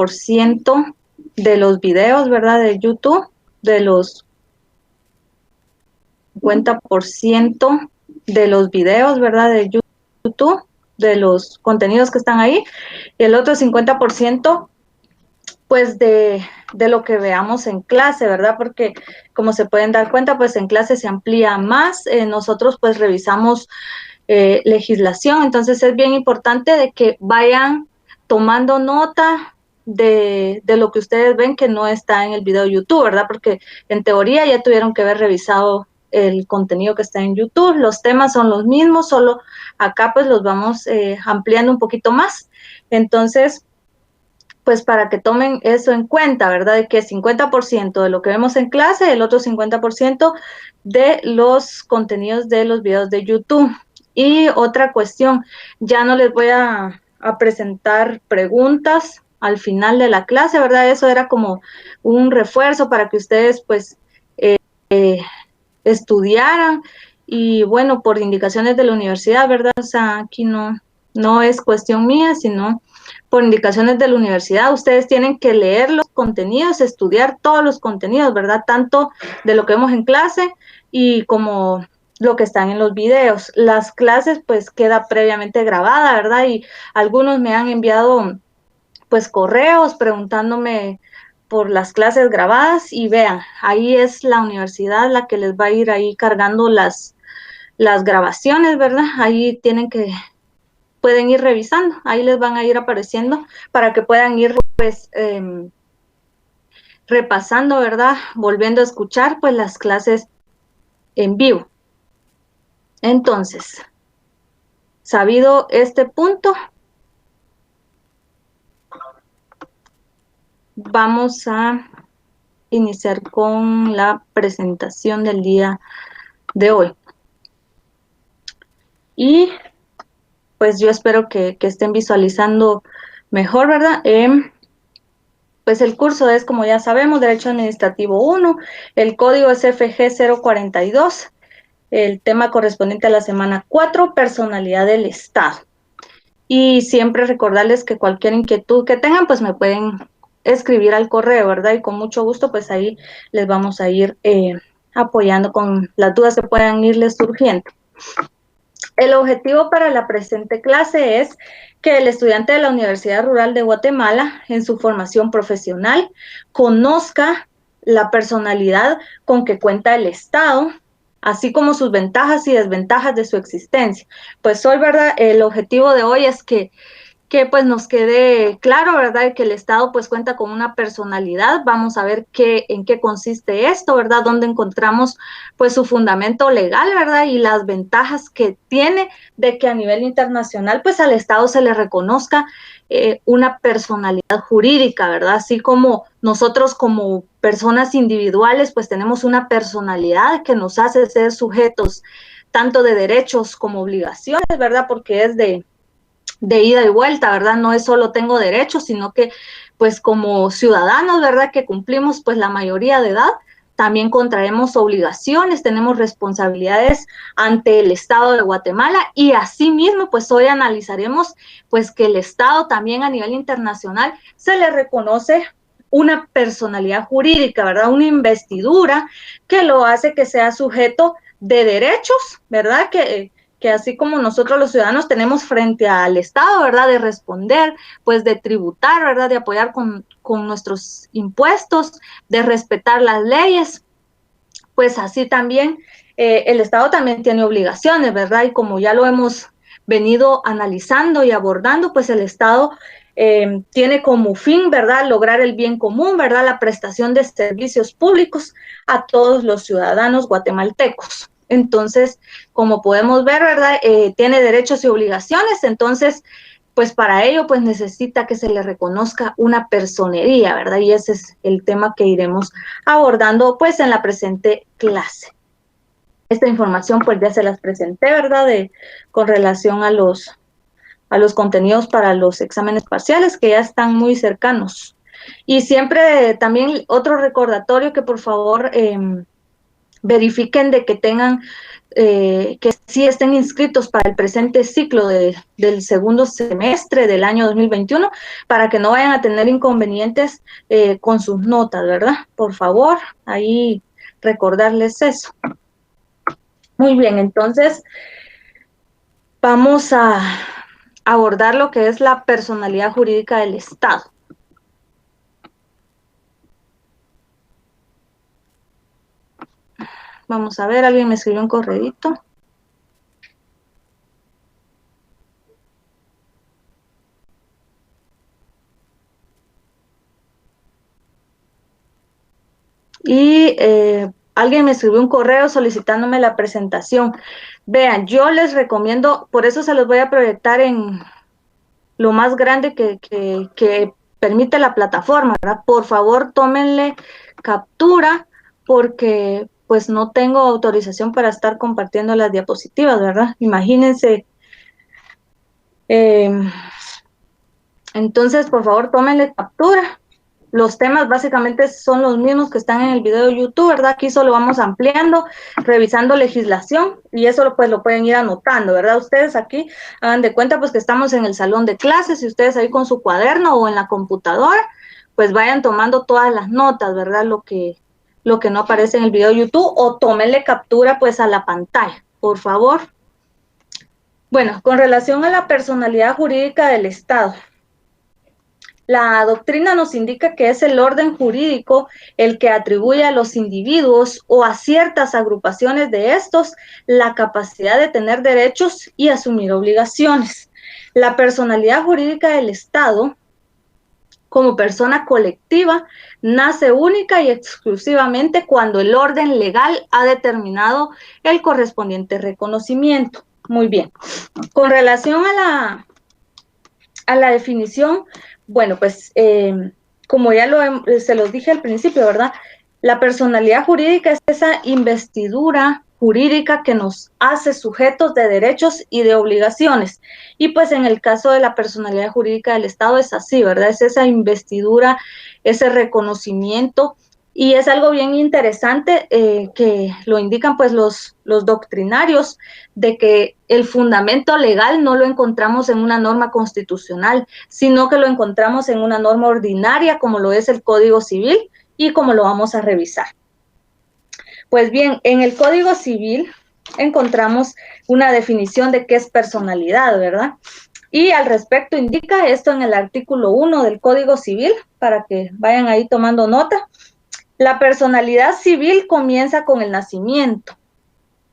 50% de los videos, ¿verdad? De YouTube, de los 50% de los videos, ¿verdad? De YouTube, de los contenidos que están ahí, y el otro 50% pues de lo que veamos en clase, ¿verdad? Porque como se pueden dar cuenta, pues en clase se amplía más, nosotros pues revisamos legislación, entonces es bien importante de que vayan tomando nota de lo que ustedes ven que no está en el video de YouTube, ¿verdad? Porque en teoría ya tuvieron que haber revisado el contenido que está en YouTube, los temas son los mismos, solo acá pues los vamos ampliando un poquito más. Entonces, pues para que tomen eso en cuenta, ¿verdad? De que 50% de lo que vemos en clase, el otro 50% de los contenidos de los videos de YouTube. Y otra cuestión, ya no les voy a presentar preguntas al final de la clase, ¿verdad? Eso era como un refuerzo para que ustedes pues estudiaran y bueno, por indicaciones de la universidad, ¿verdad? O sea, aquí no es cuestión mía, sino por indicaciones de la universidad, ustedes tienen que leer los contenidos, estudiar todos los contenidos, ¿verdad? Tanto de lo que vemos en clase y como lo que están en los videos. Las clases pues queda previamente grabada, ¿verdad? Y algunos me han enviado pues correos preguntándome por las clases grabadas y vean, ahí es la universidad la que les va a ir ahí cargando las grabaciones, ¿verdad? Ahí pueden ir revisando, ahí les van a ir apareciendo para que puedan ir pues repasando, ¿verdad? Volviendo a escuchar pues las clases en vivo. Entonces, sabido este punto, vamos a iniciar con la presentación del día de hoy. Y pues yo espero que estén visualizando mejor, ¿verdad? Pues el curso es, como ya sabemos, Derecho Administrativo 1, el código es FG 042, el tema correspondiente a la semana 4, personalidad del Estado. Y siempre recordarles que cualquier inquietud que tengan, pues me pueden escribir al correo, ¿verdad? Y con mucho gusto, pues ahí les vamos a ir apoyando con las dudas que puedan irles surgiendo. El objetivo para la presente clase es que el estudiante de la Universidad Rural de Guatemala, en su formación profesional, conozca la personalidad con que cuenta el Estado, así como sus ventajas y desventajas de su existencia. Pues hoy, ¿verdad? El objetivo de hoy es que pues nos quede claro, ¿verdad? Que el Estado pues cuenta con una personalidad. Vamos a ver en qué consiste esto, ¿verdad? Dónde encontramos pues su fundamento legal, ¿verdad? Y las ventajas que tiene de que a nivel internacional pues al Estado se le reconozca una personalidad jurídica, ¿verdad? Así como nosotros como personas individuales pues tenemos una personalidad que nos hace ser sujetos tanto de derechos como obligaciones, ¿verdad? Porque es de ida y vuelta, ¿verdad? No es solo tengo derechos, sino que pues como ciudadanos, ¿verdad? Que cumplimos pues la mayoría de edad, también contraemos obligaciones, tenemos responsabilidades ante el Estado de Guatemala y asimismo pues hoy analizaremos pues que el Estado también a nivel internacional se le reconoce una personalidad jurídica, ¿verdad? Una investidura que lo hace que sea sujeto de derechos, ¿verdad? Que así como nosotros los ciudadanos tenemos frente al Estado, ¿verdad? De responder, pues de tributar, ¿verdad? De apoyar con nuestros impuestos, de respetar las leyes, pues así también el Estado también tiene obligaciones, ¿verdad? Y como ya lo hemos venido analizando y abordando, pues el Estado tiene como fin, ¿verdad? Lograr el bien común, ¿verdad? La prestación de servicios públicos a todos los ciudadanos guatemaltecos. Entonces, como podemos ver, ¿verdad? Tiene derechos y obligaciones, entonces, pues para ello, pues necesita que se le reconozca una personería, ¿verdad? Y ese es el tema que iremos abordando, pues, en la presente clase. Esta información, pues, ya se las presenté, ¿verdad? Con relación a los contenidos para los exámenes parciales, que ya están muy cercanos. Y siempre también otro recordatorio que por favor verifiquen de que tengan, que sí estén inscritos para el presente ciclo del segundo semestre del año 2021, para que no vayan a tener inconvenientes con sus notas, ¿verdad? Por favor, ahí recordarles eso. Muy bien, entonces vamos a abordar lo que es la personalidad jurídica del Estado. Vamos a ver, alguien me escribió un correíto. Y alguien me escribió un correo solicitándome la presentación. Vean, yo les recomiendo, por eso se los voy a proyectar en lo más grande que permite la plataforma, ¿verdad? Por favor, tómenle captura porque pues no tengo autorización para estar compartiendo las diapositivas, ¿verdad? Imagínense. Eh, entonces, por favor, tómenle captura. Los temas básicamente son los mismos que están en el video de YouTube, ¿verdad? Aquí solo vamos ampliando, revisando legislación y eso pues lo pueden ir anotando, ¿verdad? Ustedes aquí hagan de cuenta pues que estamos en el salón de clases y ustedes ahí con su cuaderno o en la computadora pues vayan tomando todas las notas, ¿verdad? Lo que no aparece en el video de YouTube o tómenle captura pues a la pantalla, por favor. Bueno, con relación a la personalidad jurídica del Estado. La doctrina nos indica que es el orden jurídico el que atribuye a los individuos o a ciertas agrupaciones de estos la capacidad de tener derechos y asumir obligaciones. La personalidad jurídica del Estado, como persona colectiva, nace única y exclusivamente cuando el orden legal ha determinado el correspondiente reconocimiento. Muy bien. Con relación a la definición, bueno, pues como ya se los dije al principio, ¿verdad? La personalidad jurídica es esa investidura jurídica que nos hace sujetos de derechos y de obligaciones. Y pues en el caso de la personalidad jurídica del Estado es así, ¿verdad? Es esa investidura, ese reconocimiento. Y es algo bien interesante que lo indican pues los doctrinarios, de que el fundamento legal no lo encontramos en una norma constitucional, sino que lo encontramos en una norma ordinaria como lo es el Código Civil y como lo vamos a revisar. Pues bien, en el Código Civil encontramos una definición de qué es personalidad, ¿verdad? Y al respecto indica esto en el artículo 1 del Código Civil, para que vayan ahí tomando nota. La personalidad civil comienza con el nacimiento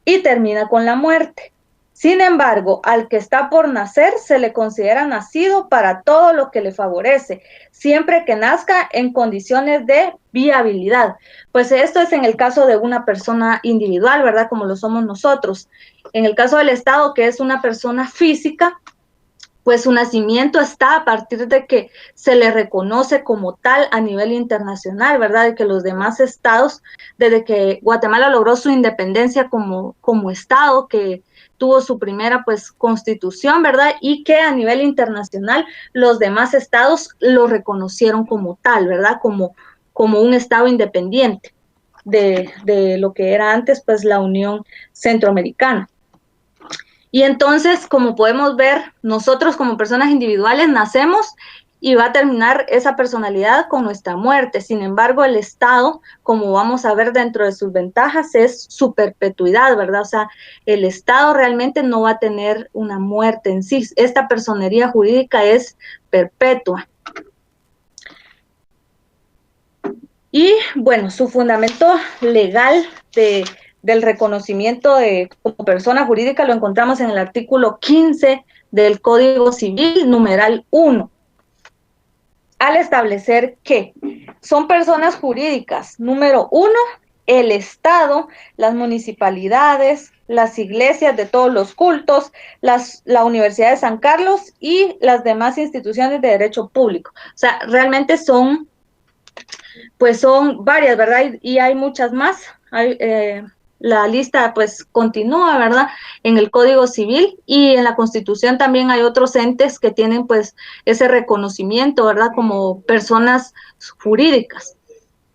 y termina con la muerte. Sin embargo, al que está por nacer se le considera nacido para todo lo que le favorece, siempre que nazca en condiciones de viabilidad. Pues esto es en el caso de una persona individual, ¿verdad? Como lo somos nosotros. En el caso del Estado, que es una persona física, pues su nacimiento está a partir de que se le reconoce como tal a nivel internacional, ¿verdad? De que los demás estados, desde que Guatemala logró su independencia como estado, que tuvo su primera pues constitución, ¿verdad? Y que a nivel internacional los demás estados lo reconocieron como tal, ¿verdad? Como un estado independiente de lo que era antes pues la Unión Centroamericana. Y entonces, como podemos ver, nosotros como personas individuales nacemos y va a terminar esa personalidad con nuestra muerte. Sin embargo, el Estado, como vamos a ver dentro de sus ventajas, es su perpetuidad, ¿verdad? O sea, el Estado realmente no va a tener una muerte en sí. Esta personería jurídica es perpetua. Y bueno, su fundamento legal del reconocimiento como persona jurídica lo encontramos en el artículo 15 del Código Civil, numeral 1, al establecer que son personas jurídicas, número 1, el Estado, las municipalidades, las iglesias de todos los cultos, la Universidad de San Carlos y las demás instituciones de derecho público. O sea, realmente son varias, ¿verdad? Y hay muchas más. La lista pues continúa, ¿verdad? En el Código Civil y en la Constitución también hay otros entes que tienen pues ese reconocimiento, ¿verdad? Como personas jurídicas.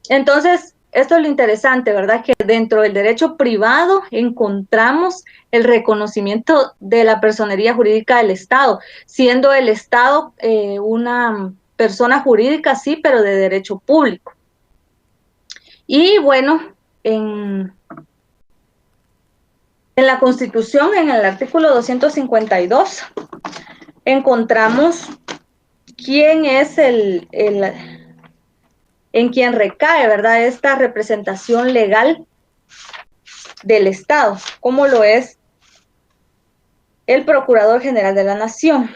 Entonces, esto es lo interesante, ¿verdad? Que dentro del derecho privado encontramos el reconocimiento de la personería jurídica del Estado, siendo el Estado una persona jurídica, sí, pero de derecho público. Y bueno, en la Constitución, en el artículo 252, encontramos quién es en quien recae, ¿verdad?, esta representación legal del Estado, como lo es el Procurador General de la Nación.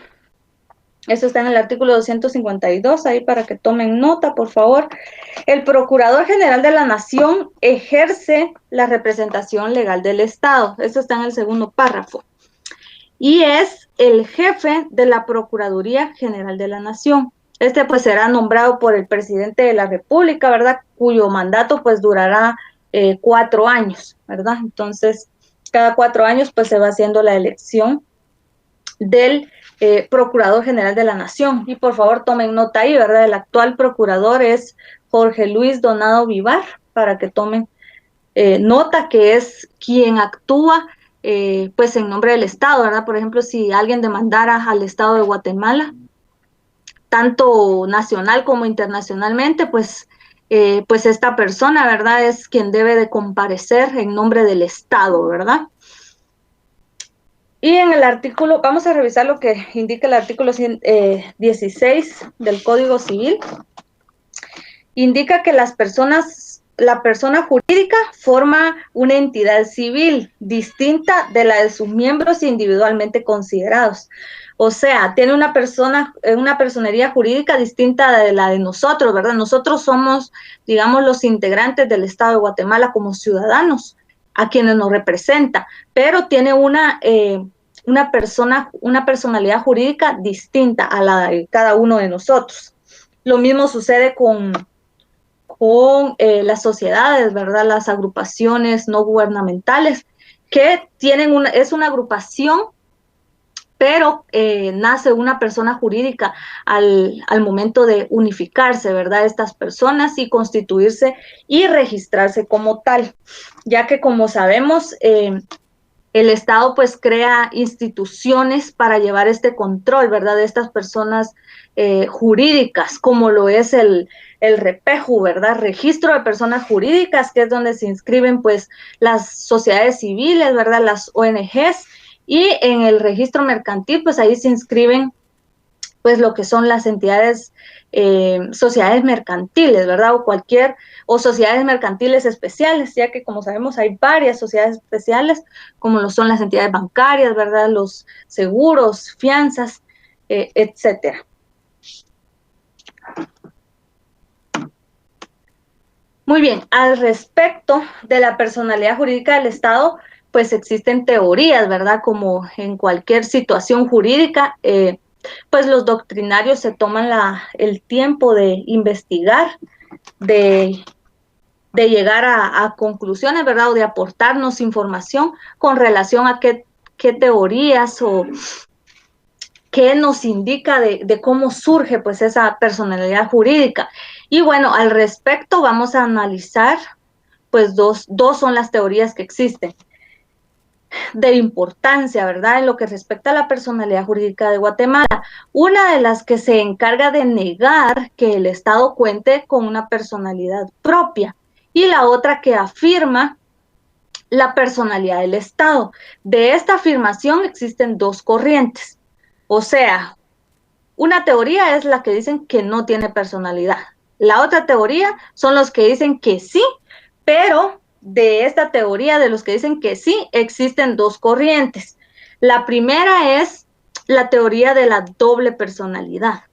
Eso está en el artículo 252, ahí para que tomen nota, por favor. El Procurador General de la Nación ejerce la representación legal del Estado. Eso está en el segundo párrafo. Y es el jefe de la Procuraduría General de la Nación. Este pues será nombrado por el presidente de la República, ¿verdad? Cuyo mandato pues durará 4 años, ¿verdad? Entonces, cada 4 años pues se va haciendo la elección del Procurador General de la Nación. Y por favor tomen nota ahí, ¿verdad? El actual procurador es Jorge Luis Donado Vivar, para que tomen nota, que es quien actúa pues en nombre del Estado, ¿verdad? Por ejemplo, si alguien demandara al Estado de Guatemala, tanto nacional como internacionalmente, pues esta persona, ¿verdad?, es quien debe de comparecer en nombre del Estado, ¿verdad? Y en el artículo, vamos a revisar lo que indica el artículo 16 del Código Civil. Indica que la persona jurídica forma una entidad civil distinta de la de sus miembros individualmente considerados. O sea, tiene una personería jurídica distinta de la de nosotros, ¿verdad? Nosotros somos, digamos, los integrantes del Estado de Guatemala como ciudadanos, a quienes nos representa, pero tiene una personalidad jurídica distinta a la de cada uno de nosotros. Lo mismo sucede con las sociedades, ¿verdad? Las agrupaciones no gubernamentales, que es una agrupación, pero nace una persona jurídica al momento de unificarse, ¿verdad? Estas personas y constituirse y registrarse como tal, ya que como sabemos, el Estado pues crea instituciones para llevar este control, ¿verdad?, de estas personas jurídicas, como lo es el REPEJU, ¿verdad?, Registro de Personas Jurídicas, que es donde se inscriben pues las sociedades civiles, ¿verdad?, las ONGs, y en el registro mercantil pues ahí se inscriben pues lo que son las entidades, sociedades mercantiles, ¿verdad? O sociedades mercantiles especiales, ya que como sabemos hay varias sociedades especiales, como lo son las entidades bancarias, ¿verdad? Los seguros, fianzas, etcétera. Muy bien, al respecto de la personalidad jurídica del Estado, pues existen teorías, ¿verdad? Como en cualquier situación jurídica, pues los doctrinarios se toman el tiempo de investigar, de llegar a conclusiones, ¿verdad? O de aportarnos información con relación a qué teorías o qué nos indica de cómo surge pues esa personalidad jurídica. Y bueno, al respecto vamos a analizar, pues dos son las teorías que existen de importancia, ¿verdad?, en lo que respecta a la personalidad jurídica de Guatemala. Una de las que se encarga de negar que el Estado cuente con una personalidad propia y la otra que afirma la personalidad del Estado. De esta afirmación existen dos corrientes. O sea, una teoría es la que dicen que no tiene personalidad. La otra teoría son los que dicen que sí, pero de esta teoría de los que dicen que sí, existen dos corrientes. La primera es la teoría de la doble personalidad.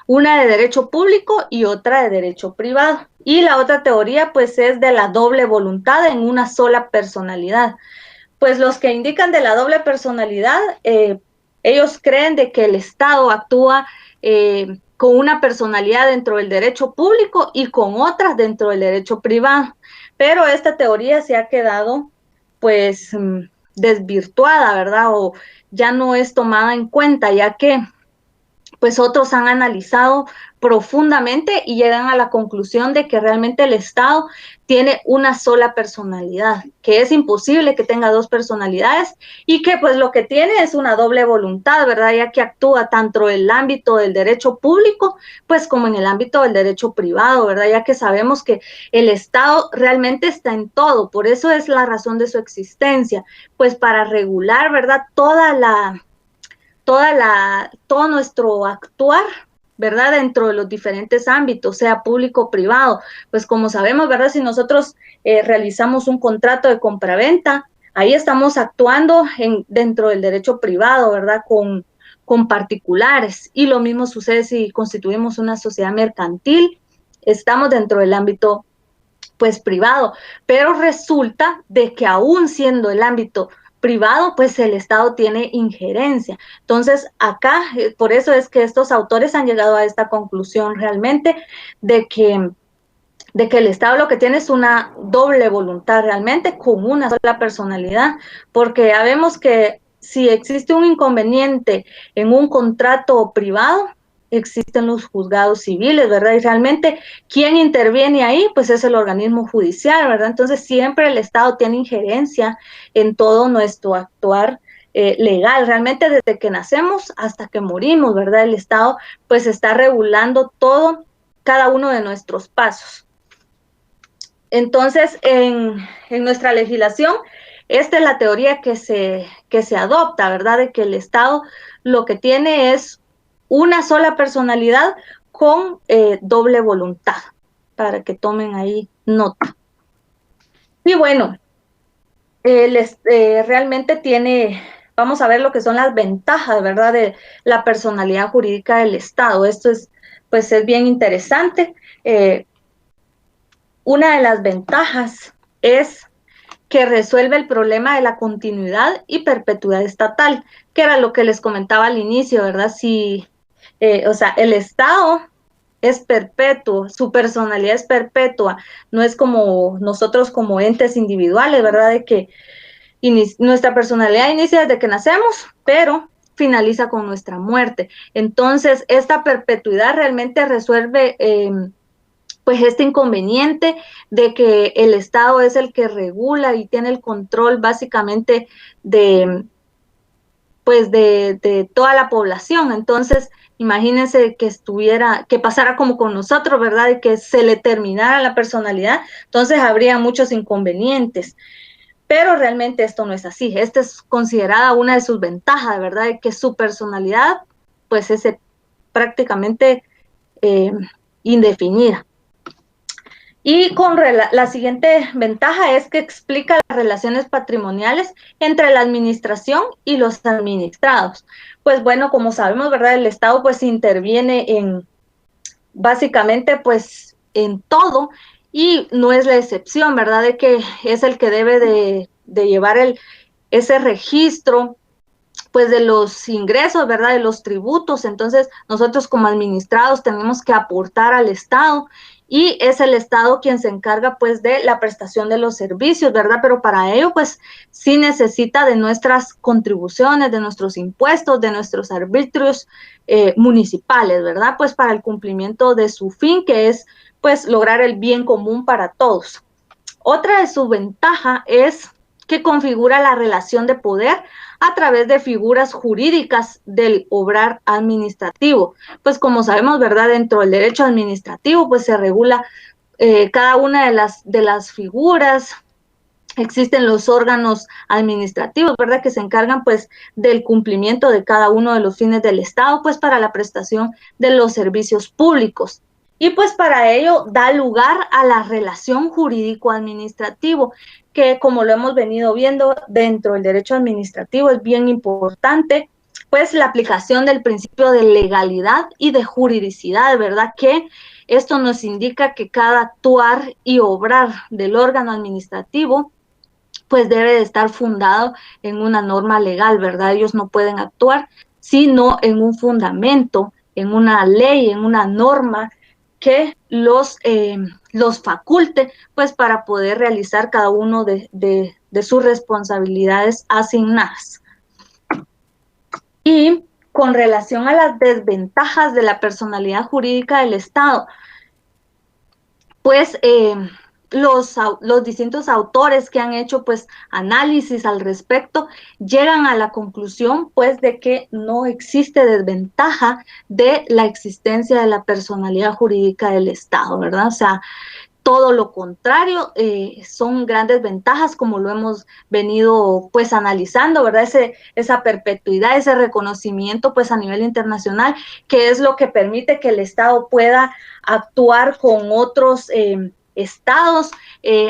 Una de derecho público y otra de derecho privado. Y la otra teoría pues es de la doble voluntad en una sola personalidad. Pues los que indican de la doble personalidad, ellos creen de que el Estado actúa con una personalidad dentro del derecho público y con otras dentro del derecho privado. Pero esta teoría se ha quedado pues desvirtuada, ¿verdad? O ya no es tomada en cuenta, ya que pues otros han analizado profundamente y llegan a la conclusión de que realmente el Estado tiene una sola personalidad, que es imposible que tenga dos personalidades y que pues lo que tiene es una doble voluntad, ¿verdad? Ya que actúa tanto en el ámbito del derecho público, pues como en el ámbito del derecho privado, ¿verdad? Ya que sabemos que el Estado realmente está en todo, por eso es la razón de su existencia, pues para regular, ¿verdad? Todo nuestro actuar, ¿verdad? Dentro de los diferentes ámbitos, sea público o privado. Pues como sabemos, ¿verdad? Si nosotros realizamos un contrato de compraventa, ahí estamos actuando dentro del derecho privado, ¿verdad? Con particulares. Y lo mismo sucede si constituimos una sociedad mercantil, estamos dentro del ámbito pues privado, pero resulta de que aún siendo el ámbito privado, pues el Estado tiene injerencia. Entonces, acá, por eso es que estos autores han llegado a esta conclusión realmente de que el Estado lo que tiene es una doble voluntad realmente con una sola personalidad, porque ya vemos que si existe un inconveniente en un contrato privado, existen los juzgados civiles, ¿verdad? Y realmente, ¿quién interviene ahí? Pues es el organismo judicial, ¿verdad? Entonces, siempre el Estado tiene injerencia en todo nuestro actuar legal, realmente desde que nacemos hasta que morimos, ¿verdad? El Estado pues está regulando todo, cada uno de nuestros pasos. Entonces, en nuestra legislación, esta es la teoría que se adopta, ¿verdad? De que el Estado lo que tiene es una sola personalidad con doble voluntad, para que tomen ahí nota. Y bueno, realmente tiene, vamos a ver lo que son las ventajas, ¿verdad? De la personalidad jurídica del Estado. Esto es, pues, es bien interesante. Una de las ventajas es que resuelve el problema de la continuidad y perpetuidad estatal, que era lo que les comentaba al inicio, ¿verdad? Si, o sea, el Estado es perpetuo, su personalidad es perpetua, no es como nosotros como entes individuales, ¿verdad? De que nuestra personalidad inicia desde que nacemos, pero finaliza con nuestra muerte. Entonces, esta perpetuidad realmente resuelve pues este inconveniente de que el Estado es el que regula y tiene el control básicamente de, pues de toda la población. Entonces, imagínense que que pasara como con nosotros, ¿verdad? De que se le terminara la personalidad, entonces habría muchos inconvenientes. Pero realmente esto no es así. Esta es considerada una de sus ventajas, ¿verdad? De que su personalidad, pues, es prácticamente eh, indefinida. Y con la siguiente ventaja es que explica las relaciones patrimoniales entre la administración y los administrados. Pues bueno, como sabemos, ¿verdad? El Estado pues interviene en básicamente pues en todo y no es la excepción, ¿verdad? De que es el que debe de llevar ese registro pues de los ingresos, ¿verdad? De los tributos. Entonces, nosotros como administrados tenemos que aportar al Estado y es el Estado quien se encarga pues de la prestación de los servicios, ¿verdad? Pero para ello pues sí necesita de nuestras contribuciones, de nuestros impuestos, de nuestros arbitrios municipales, ¿verdad? Pues para el cumplimiento de su fin, que es pues lograr el bien común para todos. Otra de su ventaja es que configura la relación de poder a través de figuras jurídicas del obrar administrativo. Pues como sabemos, ¿verdad? Dentro del derecho administrativo, pues se regula cada una de las figuras. Existen los órganos administrativos, ¿verdad? Que se encargan, pues, del cumplimiento de cada uno de los fines del Estado, pues, para la prestación de los servicios públicos. Y pues para ello da lugar a la relación jurídico-administrativo, que como lo hemos venido viendo dentro del derecho administrativo es bien importante, pues la aplicación del principio de legalidad y de juridicidad, ¿verdad? Que esto nos indica que cada actuar y obrar del órgano administrativo pues debe de estar fundado en una norma legal, ¿verdad? Ellos no pueden actuar sino en un fundamento, en una ley, en una norma que los faculte, pues para poder realizar cada uno de sus responsabilidades asignadas. Y con relación a las desventajas de la personalidad jurídica del Estado, pues los distintos autores que han hecho pues análisis al respecto llegan a la conclusión pues de que no existe desventaja de la existencia de la personalidad jurídica del Estado, ¿verdad? O sea, todo lo contrario, son grandes ventajas como lo hemos venido pues analizando, ¿verdad? Esa perpetuidad, ese reconocimiento pues a nivel internacional, que es lo que permite que el Estado pueda actuar con otros estados,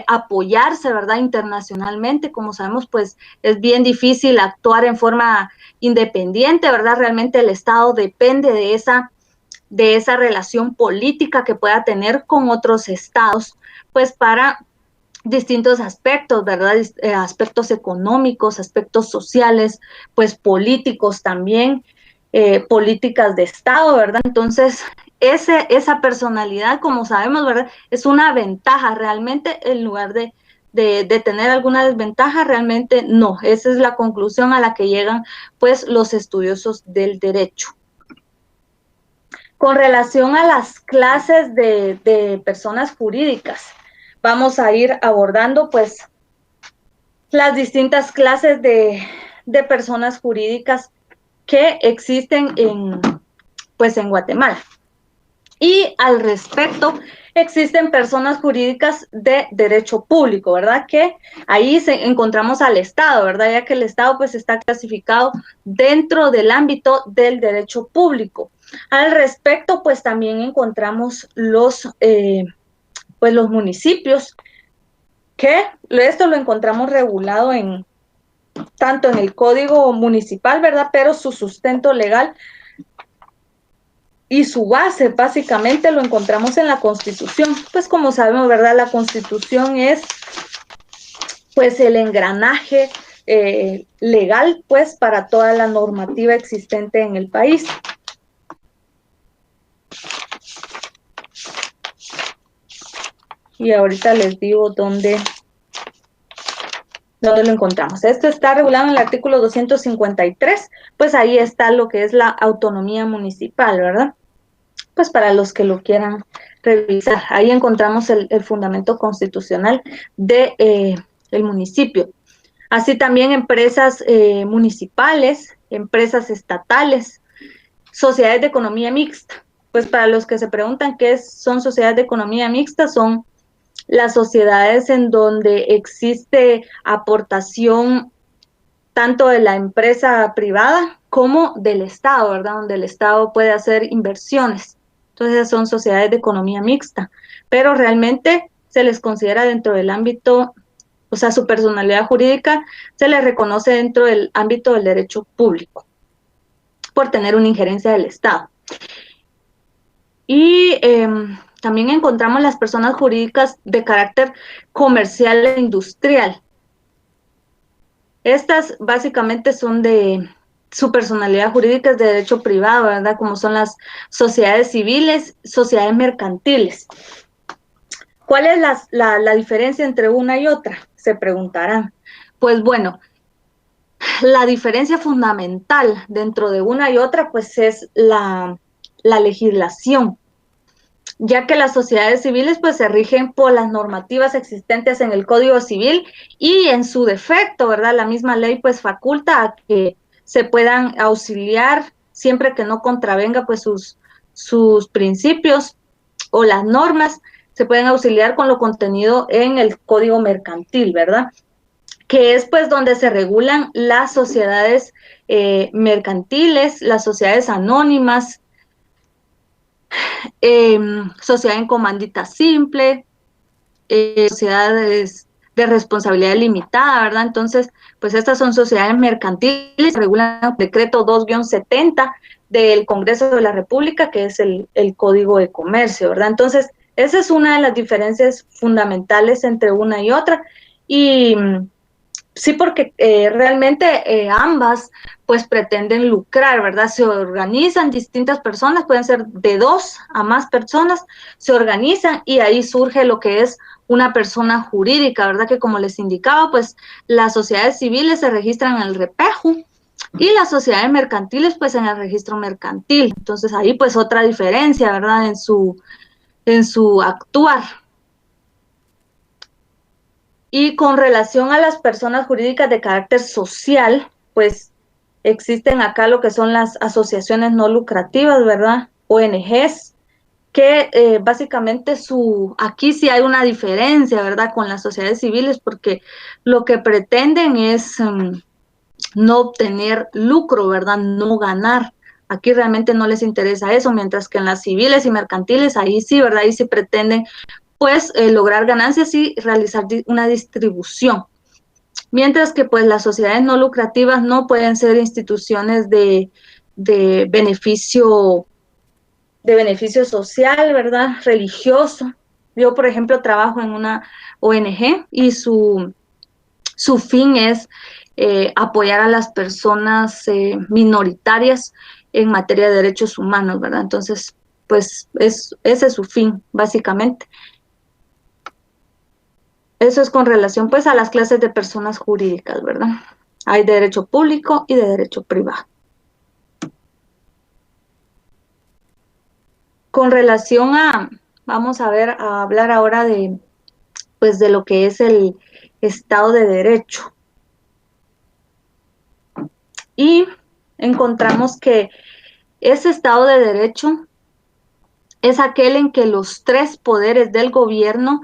apoyarse, ¿verdad? Internacionalmente, como sabemos, pues es bien difícil actuar en forma independiente, ¿verdad? Realmente el Estado depende de esa relación política que pueda tener con otros estados, pues para distintos aspectos, ¿verdad? Aspectos económicos, aspectos sociales, pues políticos también, políticas de Estado, ¿verdad? Entonces, esa personalidad, como sabemos, ¿verdad? Es una ventaja realmente en lugar de tener alguna desventaja, realmente no. Esa es la conclusión a la que llegan pues los estudiosos del derecho. Con relación a las clases de personas jurídicas, vamos a ir abordando pues las distintas clases de personas jurídicas que existen pues en Guatemala. Y al respecto, existen personas jurídicas de derecho público, ¿verdad? Que ahí encontramos al Estado, ¿verdad? Ya que el Estado pues está clasificado dentro del ámbito del derecho público. Al respecto, pues también encontramos pues los municipios, que esto lo encontramos regulado tanto en el Código Municipal, ¿verdad? Pero su sustento legal y su base básicamente lo encontramos en la Constitución. Pues como sabemos, ¿verdad? La Constitución es pues el engranaje legal pues para toda la normativa existente en el país. Y ahorita les digo dónde lo encontramos. Esto está regulado en el artículo 253, pues ahí está lo que es la autonomía municipal, ¿verdad? Pues para los que lo quieran revisar. Ahí encontramos el fundamento constitucional del municipio. Así también empresas municipales, empresas estatales, sociedades de economía mixta. Pues para los que se preguntan qué son sociedades de economía mixta, son las sociedades en donde existe aportación tanto de la empresa privada como del Estado, ¿verdad? Donde el Estado puede hacer inversiones. Entonces son sociedades de economía mixta, pero realmente se les considera dentro del ámbito, o sea, su personalidad jurídica se les reconoce dentro del ámbito del derecho público por tener una injerencia del Estado. Y también encontramos las personas jurídicas de carácter comercial e industrial. Estas básicamente son su personalidad jurídica es de derecho privado, ¿verdad? Como son las sociedades civiles, sociedades mercantiles. ¿Cuál es la diferencia entre una y otra? Se preguntarán. Pues bueno, la diferencia fundamental dentro de una y otra pues es la legislación, ya que las sociedades civiles pues se rigen por las normativas existentes en el Código Civil y en su defecto, ¿verdad? La misma ley pues faculta a que se puedan auxiliar siempre que no contravenga pues sus principios o las normas, se pueden auxiliar con lo contenido en el Código Mercantil, ¿verdad? Que es pues donde se regulan las sociedades mercantiles, las sociedades anónimas, sociedad en comandita simple, sociedades de responsabilidad limitada, ¿verdad? Entonces, pues estas son sociedades mercantiles, regulan el decreto 2-70 del Congreso de la República, que es el Código de Comercio, ¿verdad? Entonces, esa es una de las diferencias fundamentales entre una y otra. Y sí, porque realmente ambas pues pretenden lucrar, ¿verdad? Se organizan distintas personas, pueden ser de 2 a más personas, se organizan y ahí surge lo que es una persona jurídica, ¿verdad? Que como les indicaba, pues las sociedades civiles se registran en el REPEJU, y las sociedades mercantiles pues en el registro mercantil. Entonces ahí pues otra diferencia, ¿verdad? En su actuar. Y con relación a las personas jurídicas de carácter social, pues existen acá lo que son las asociaciones no lucrativas, ¿verdad? ONGs, que básicamente aquí sí hay una diferencia, ¿verdad? Con las sociedades civiles, porque lo que pretenden es no obtener lucro, ¿verdad? No ganar. Aquí realmente no les interesa eso, mientras que en las civiles y mercantiles, ahí sí, ¿verdad? Ahí sí pretenden, pues, lograr ganancias y realizar una distribución. Mientras que, pues, las sociedades no lucrativas no pueden ser instituciones de beneficio social, ¿verdad? Religioso. Yo, por ejemplo, trabajo en una ONG y su fin es apoyar a las personas minoritarias en materia de derechos humanos, ¿verdad? Entonces, pues ese es su fin, básicamente. Eso es con relación, pues, a las clases de personas jurídicas, ¿verdad? Hay de derecho público y de derecho privado. Con relación vamos a hablar ahora pues, de lo que es el Estado de Derecho. Y encontramos que ese Estado de Derecho es aquel en que los tres poderes del gobierno,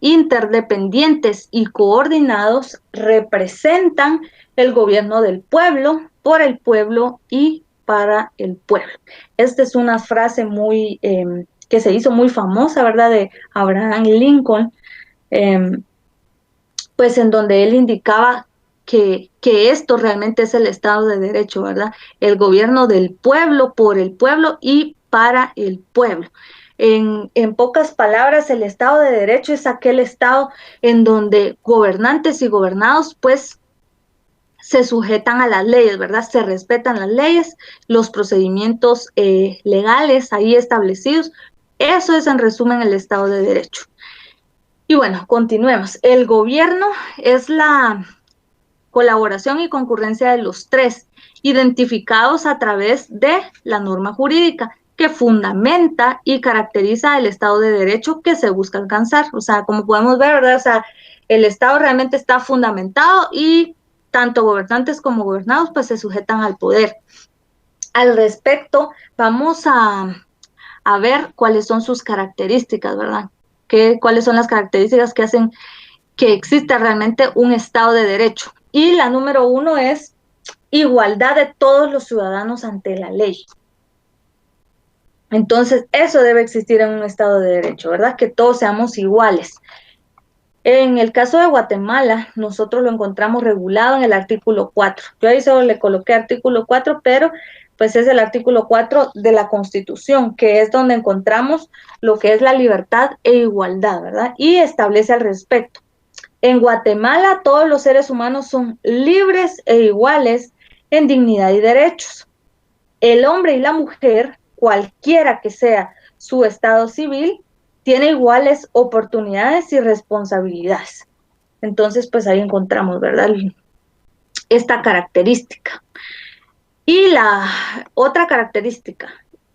interdependientes y coordinados, representan el gobierno del pueblo, por el pueblo y para el pueblo. Esta es una frase que se hizo muy famosa, ¿verdad?, de Abraham Lincoln, pues en donde él indicaba que esto realmente es el Estado de Derecho, ¿verdad? El gobierno del pueblo, por el pueblo y para el pueblo. En pocas palabras, el Estado de Derecho es aquel Estado en donde gobernantes y gobernados, pues, se sujetan a las leyes, ¿verdad? Se respetan las leyes, los procedimientos legales ahí establecidos. Eso es, en resumen, el Estado de Derecho. Y bueno, continuemos. El gobierno es la colaboración y concurrencia de los tres, identificados a través de la norma jurídica que fundamenta y caracteriza el Estado de Derecho que se busca alcanzar. O sea, como podemos ver, ¿verdad? O sea, el Estado realmente está fundamentado y tanto gobernantes como gobernados pues se sujetan al poder. Al respecto, vamos a ver cuáles son sus características, ¿verdad? Cuáles son las características que hacen que exista realmente un Estado de Derecho. Y la número 1 es igualdad de todos los ciudadanos ante la ley. Entonces, eso debe existir en un Estado de Derecho, ¿verdad? Que todos seamos iguales. En el caso de Guatemala, nosotros lo encontramos regulado en el artículo 4. Yo ahí solo le coloqué artículo 4, pero pues es el artículo 4 de la Constitución, que es donde encontramos lo que es la libertad e igualdad, ¿verdad? Y establece al respecto. En Guatemala, todos los seres humanos son libres e iguales en dignidad y derechos. El hombre y la mujer, cualquiera que sea su estado civil, tiene iguales oportunidades y responsabilidades. Entonces, pues ahí encontramos, ¿verdad?, esta característica. Y la otra característica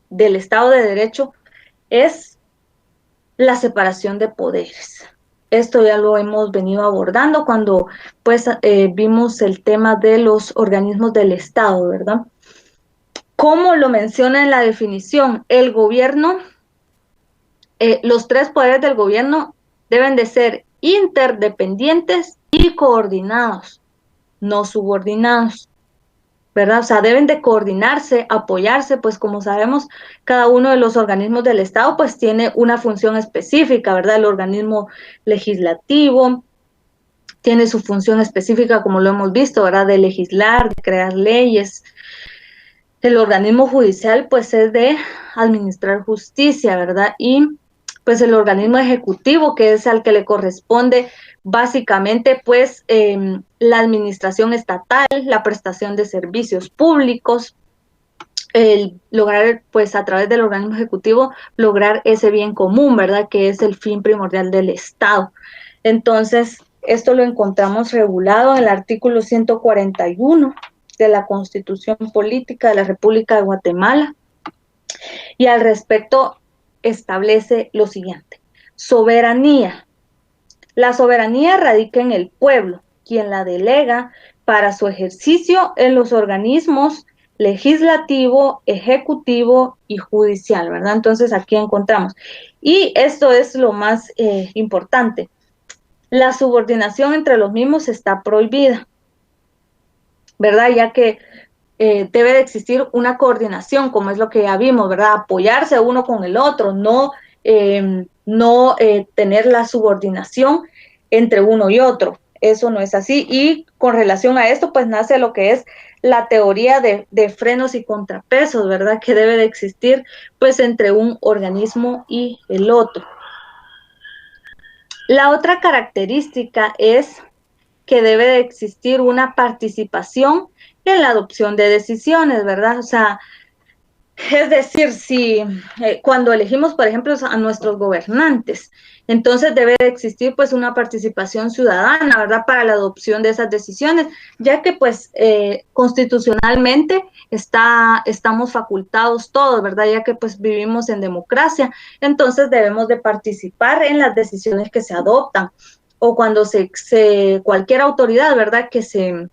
del Estado de Derecho es la separación de poderes. Esto ya lo hemos venido abordando cuando pues vimos el tema de los organismos del Estado, ¿verdad? Como lo menciona en la definición, el gobierno, los tres poderes del gobierno deben de ser interdependientes y coordinados, no subordinados, ¿verdad? O sea, deben de coordinarse, apoyarse, pues como sabemos, cada uno de los organismos del Estado pues tiene una función específica, ¿verdad? El organismo legislativo tiene su función específica, como lo hemos visto, ¿verdad? De legislar, de crear leyes. El organismo judicial pues es de administrar justicia, ¿verdad? Y pues el organismo ejecutivo, que es al que le corresponde básicamente pues la administración estatal, la prestación de servicios públicos, el lograr pues a través del organismo ejecutivo lograr ese bien común, ¿verdad? Que es el fin primordial del Estado. Entonces, esto lo encontramos regulado en el artículo 141 de la Constitución Política de la República de Guatemala, y al respecto establece lo siguiente: soberanía. La soberanía radica en el pueblo, quien la delega para su ejercicio en los organismos legislativo, ejecutivo y judicial, ¿verdad? Entonces aquí encontramos. Y esto es lo más importante. La subordinación entre los mismos está prohibida, ¿verdad? Ya que debe de existir una coordinación, como es lo que ya vimos, ¿verdad? Apoyarse uno con el otro, no tener la subordinación entre uno y otro. Eso no es así. Y con relación a esto, pues nace lo que es la teoría de frenos y contrapesos, ¿verdad? Que debe de existir, pues, entre un organismo y el otro. La otra característica es que debe de existir una participación en la adopción de decisiones, ¿verdad? O sea, es decir, si cuando elegimos, por ejemplo, a nuestros gobernantes, entonces debe de existir pues una participación ciudadana, ¿verdad? Para la adopción de esas decisiones, ya que pues constitucionalmente estamos facultados todos, ¿verdad? Ya que pues vivimos en democracia, entonces debemos de participar en las decisiones que se adoptan o cuando cualquier autoridad, ¿verdad? Que se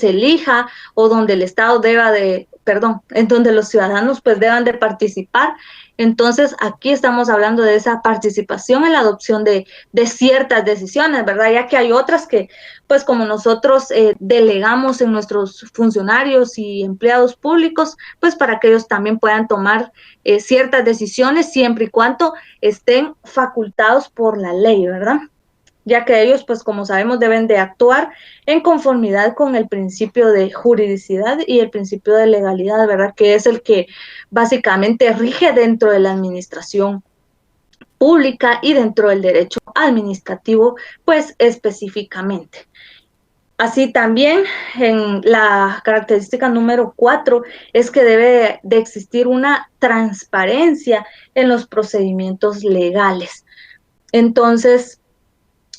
elija o donde el Estado en donde los ciudadanos pues deban de participar. Entonces aquí estamos hablando de esa participación en la adopción de ciertas decisiones, ¿verdad? Ya que hay otras que pues como nosotros delegamos en nuestros funcionarios y empleados públicos, pues para que ellos también puedan tomar ciertas decisiones siempre y cuando estén facultados por la ley, ¿verdad? Ya que ellos, pues como sabemos, deben de actuar en conformidad con el principio de juridicidad y el principio de legalidad, ¿verdad? Que es el que básicamente rige dentro de la administración pública y dentro del derecho administrativo, pues específicamente. Así también, en la característica número 4 es que debe de existir una transparencia en los procedimientos legales. Entonces,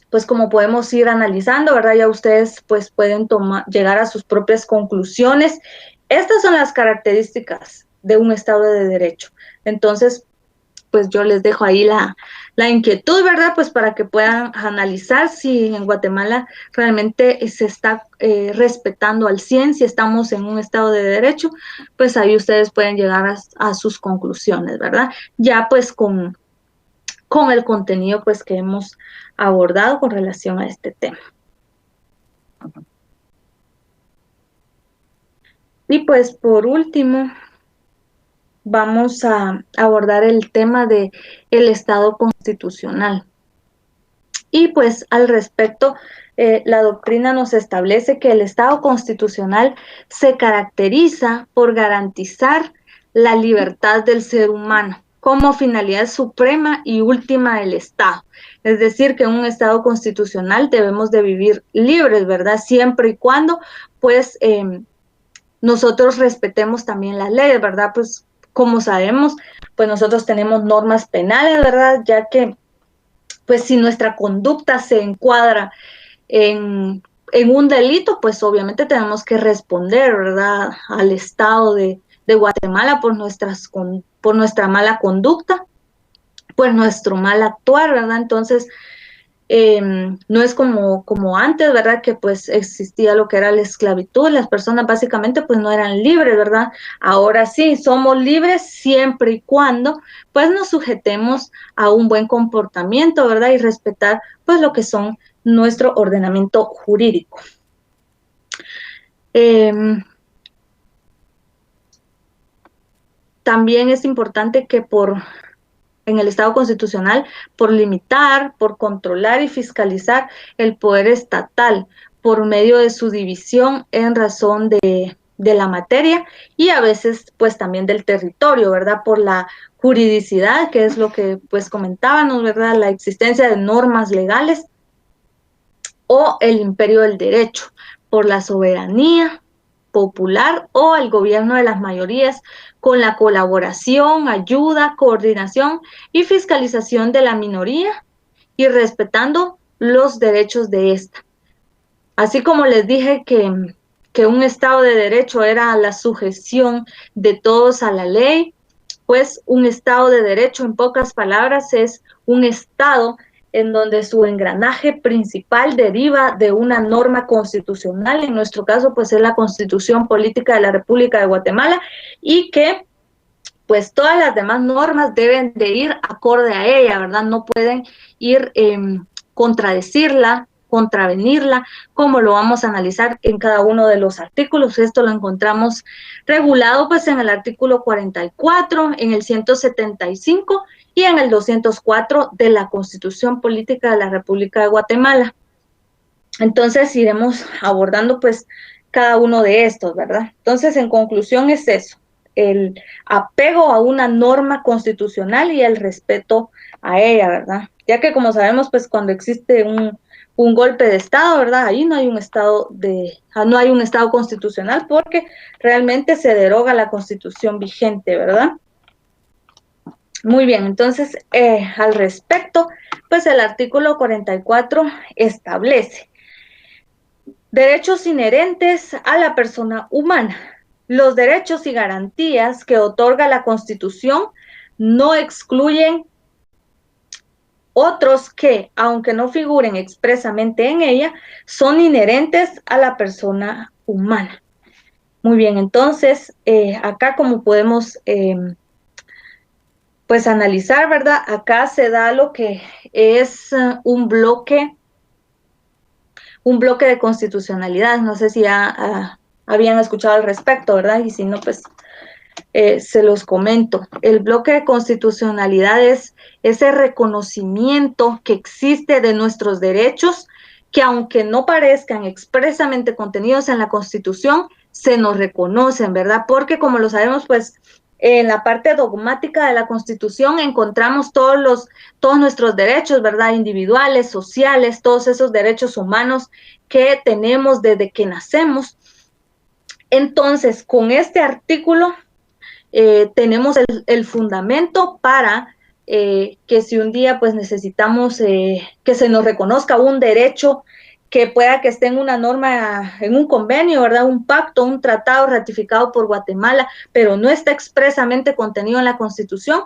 pues como podemos ir analizando, ¿verdad? Ya ustedes pues pueden llegar a sus propias conclusiones. Estas son las características de un Estado de Derecho. Entonces, pues yo les dejo ahí la inquietud, ¿verdad? Pues para que puedan analizar si en Guatemala realmente se está respetando al 100, si estamos en un Estado de Derecho, pues ahí ustedes pueden llegar a sus conclusiones, ¿verdad? Ya pues con el contenido pues que hemos abordado con relación a este tema. Y pues por último, vamos a abordar el tema de el Estado constitucional. Y pues al respecto, la doctrina nos establece que el Estado constitucional se caracteriza por garantizar la libertad del ser humano como finalidad suprema y última del Estado. Es decir, que en un Estado constitucional debemos de vivir libres, ¿verdad? Siempre y cuando, pues, nosotros respetemos también las leyes, ¿verdad? Pues, como sabemos, pues nosotros tenemos normas penales, ¿verdad? Ya que pues si nuestra conducta se encuadra en un delito, pues obviamente tenemos que responder, ¿verdad?, al Estado de Guatemala por nuestra mala conducta, por nuestro mal actuar, ¿verdad? Entonces, no es como antes, ¿verdad? Que pues existía lo que era la esclavitud, las personas básicamente pues no eran libres, ¿verdad? Ahora sí, somos libres siempre y cuando pues nos sujetemos a un buen comportamiento, ¿verdad? Y respetar pues lo que son nuestro ordenamiento jurídico. También es importante que en el Estado constitucional, por limitar, por controlar y fiscalizar el poder estatal por medio de su división en razón de la materia y a veces pues también del territorio, ¿verdad? Por la juridicidad, que es lo que pues comentábamos, ¿verdad? La existencia de normas legales o el imperio del derecho, por la soberanía popular o el gobierno de las mayorías, con la colaboración, ayuda, coordinación y fiscalización de la minoría y respetando los derechos de esta. Así como les dije que que un Estado de Derecho era la sujeción de todos a la ley, pues un Estado de Derecho, en pocas palabras, es un Estado en donde su engranaje principal deriva de una norma constitucional, en nuestro caso pues es la Constitución Política de la República de Guatemala, y que pues todas las demás normas deben de ir acorde a ella, ¿verdad? No pueden ir contradecirla, contravenirla, como lo vamos a analizar en cada uno de los artículos. Esto lo encontramos regulado pues en el artículo 44, en el 175 y en el 204 de la Constitución Política de la República de Guatemala. Entonces iremos abordando pues cada uno de estos, ¿verdad? Entonces, en conclusión es eso, el apego a una norma constitucional y el respeto a ella, ¿verdad? Ya que como sabemos, pues cuando existe un golpe de Estado, ¿verdad? Ahí no hay un no hay un Estado constitucional porque realmente se deroga la Constitución vigente, ¿verdad? Muy bien, entonces al respecto, pues el artículo 44 establece derechos inherentes a la persona humana. Los derechos y garantías que otorga la Constitución no excluyen otros que, aunque no figuren expresamente en ella, son inherentes a la persona humana. Muy bien, entonces, acá como podemos pues analizar, ¿verdad? Acá se da lo que es un bloque de constitucionalidad. No sé si ya habían escuchado al respecto, ¿verdad? Y si no, pues se los comento. El bloque de constitucionalidad es ese reconocimiento que existe de nuestros derechos, que aunque no parezcan expresamente contenidos en la Constitución, se nos reconocen, ¿verdad? Porque como lo sabemos, pues en la parte dogmática de la Constitución encontramos todos nuestros derechos, ¿verdad? Individuales, sociales, todos esos derechos humanos que tenemos desde que nacemos. Entonces, con este artículo tenemos el fundamento para que si un día pues necesitamos que se nos reconozca un derecho que pueda que esté en una norma, en un convenio, ¿verdad? Un pacto, un tratado ratificado por Guatemala, pero no está expresamente contenido en la Constitución,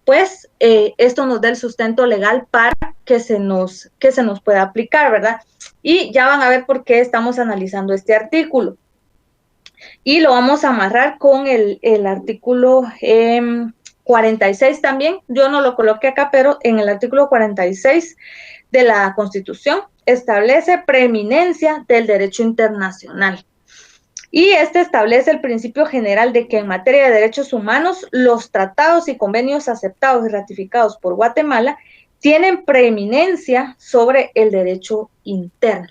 pues esto nos da el sustento legal para que se nos pueda aplicar, ¿verdad? Y ya van a ver por qué estamos analizando este artículo. Y lo vamos a amarrar con el artículo 46 también. Yo no lo coloqué acá, pero en el artículo 46 de la Constitución establece preeminencia del derecho internacional. Y este establece el principio general de que en materia de derechos humanos, los tratados y convenios aceptados y ratificados por Guatemala tienen preeminencia sobre el derecho interno.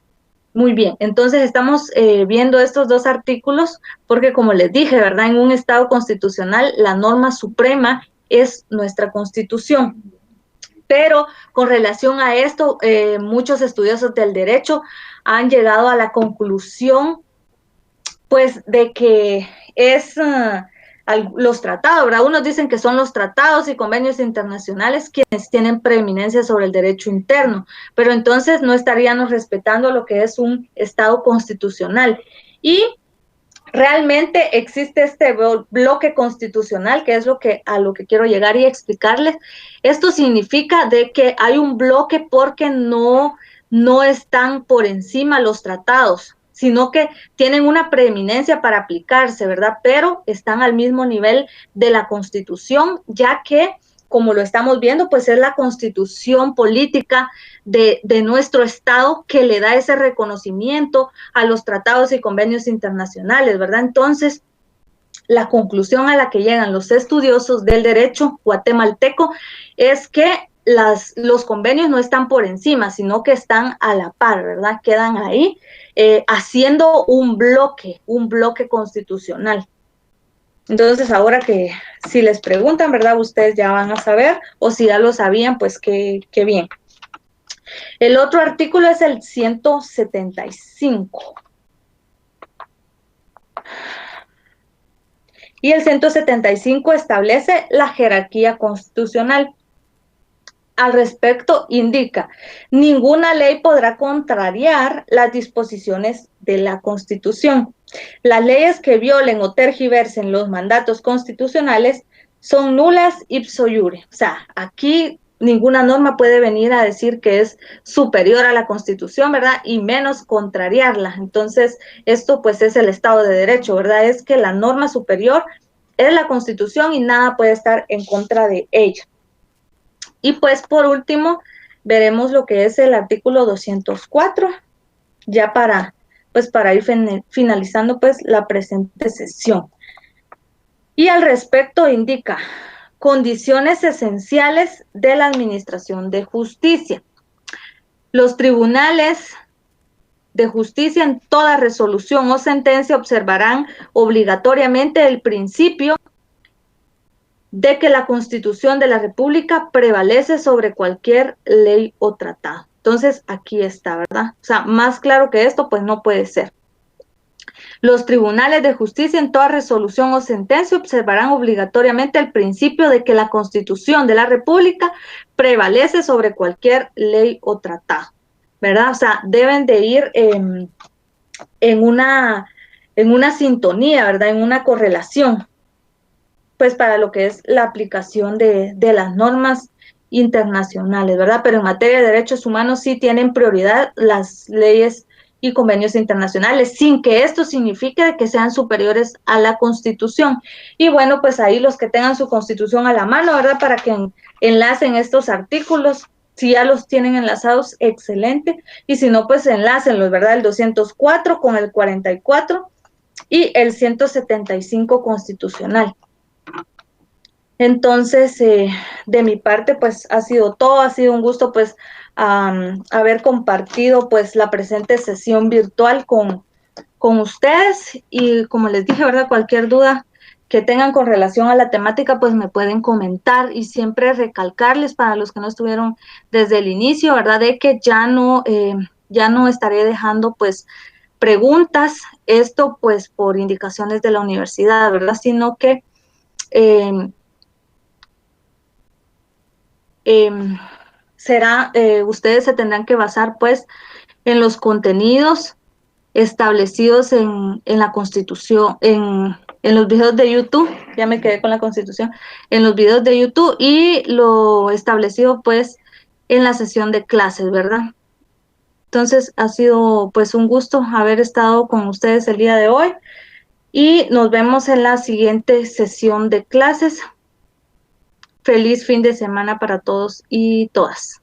Muy bien, entonces estamos viendo estos dos artículos porque como les dije, ¿verdad? En un Estado constitucional la norma suprema es nuestra Constitución. Pero con relación a esto, muchos estudiosos del derecho han llegado a la conclusión pues de que es los tratados, ¿verdad? Unos dicen que son los tratados y convenios internacionales quienes tienen preeminencia sobre el derecho interno, pero entonces no estaríamos respetando lo que es un Estado constitucional. Y realmente existe este bloque constitucional, que es a lo que quiero llegar y explicarles. Esto significa de que hay un bloque porque no están por encima los tratados, sino que tienen una preeminencia para aplicarse, ¿verdad? Pero están al mismo nivel de la Constitución, ya que, como lo estamos viendo, pues es la Constitución política de nuestro Estado que le da ese reconocimiento a los tratados y convenios internacionales, ¿verdad? Entonces, la conclusión a la que llegan los estudiosos del derecho guatemalteco es que los convenios no están por encima, sino que están a la par, ¿verdad? Quedan ahí haciendo un bloque constitucional. Entonces, ahora que si les preguntan, ¿verdad? Ustedes ya van a saber, o si ya lo sabían, pues qué bien. El otro artículo es el 175. Y el 175 establece la jerarquía constitucional. al respecto indica, ninguna ley podrá contrariar las disposiciones de la Constitución. Las leyes que violen o tergiversen los mandatos constitucionales son nulas ipso iure. O sea, aquí ninguna norma puede venir a decir que es superior a la Constitución, ¿verdad? Y menos contrariarla. Entonces, esto pues es el Estado de Derecho, ¿verdad? Es que la norma superior es la Constitución y nada puede estar en contra de ella. Y pues por último, veremos lo que es el artículo 204, ya para ir finalizando pues la presente sesión. Y al respecto indica condiciones esenciales de la administración de justicia. Los tribunales de justicia en toda resolución o sentencia observarán obligatoriamente el principio de que la Constitución de la República prevalece sobre cualquier ley o tratado. Entonces, aquí está, ¿verdad? O sea, más claro que esto, pues no puede ser. Los tribunales de justicia en toda resolución o sentencia observarán obligatoriamente el principio de que la Constitución de la República prevalece sobre cualquier ley o tratado, ¿verdad? O sea, deben de ir en una sintonía, ¿verdad? En una correlación, pues para lo que es la aplicación de las normas internacionales, ¿verdad? Pero en materia de derechos humanos sí tienen prioridad las leyes y convenios internacionales, sin que esto signifique que sean superiores a la Constitución. Y bueno, pues ahí los que tengan su Constitución a la mano, ¿verdad? Para que enlacen estos artículos. Si ya los tienen enlazados, excelente. Y si no, pues enlácenlos, ¿verdad? El 204 con el 44 y el 175 constitucional. Entonces, de mi parte, pues ha sido todo, ha sido un gusto, pues, haber compartido, pues, la presente sesión virtual con ustedes y como les dije, ¿verdad? Cualquier duda que tengan con relación a la temática, pues me pueden comentar y siempre recalcarles para los que no estuvieron desde el inicio, ¿verdad? De que ya no estaré dejando, pues, preguntas, esto, pues, por indicaciones de la universidad, ¿verdad? Sino que ustedes se tendrán que basar pues en los contenidos establecidos en la Constitución, en los videos de YouTube, ya me quedé con la Constitución, en los videos de YouTube y lo establecido pues en la sesión de clases, ¿verdad? Entonces ha sido pues un gusto haber estado con ustedes el día de hoy y nos vemos en la siguiente sesión de clases. Feliz fin de semana para todos y todas.